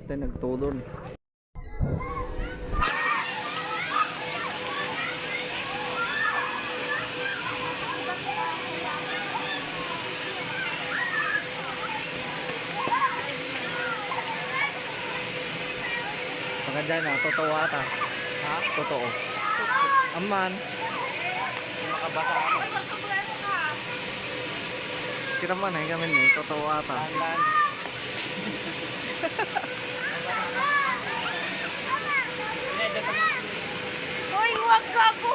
Tayo nagtulon. Maganda na, totoo ata. Ha? Totoo. Aman. Makabasa ako. Kita man ay kami ni, totoo ata. Landan. Hoy, huwag ka ako!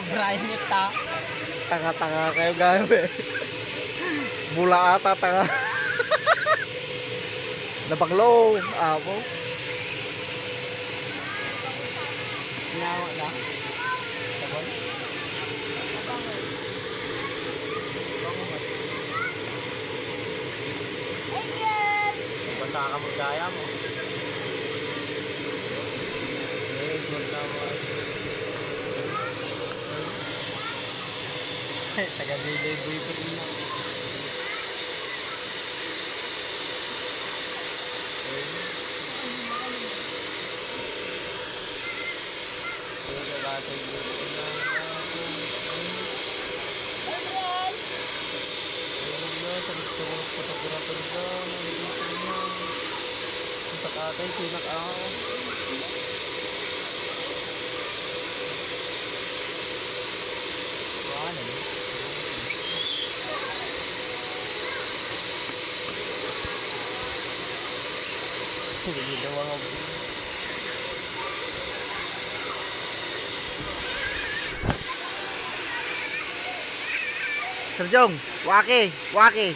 Brian niya ta. Tanga-tanga kayo gabi. Mula ata tanga. Nabanglo. Apo. Sinawa na. Sabon. Basta ka magdaya mo. Taga-bilay boyfriend na. Hindi daw ako. Sir Jong, waki, waki.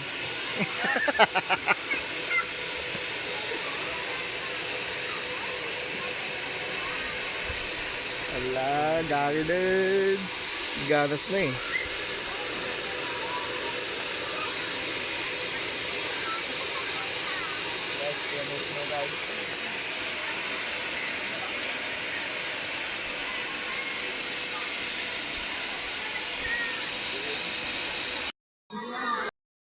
Ala, dami din. Ganas na eh. Guys, yan mo guys.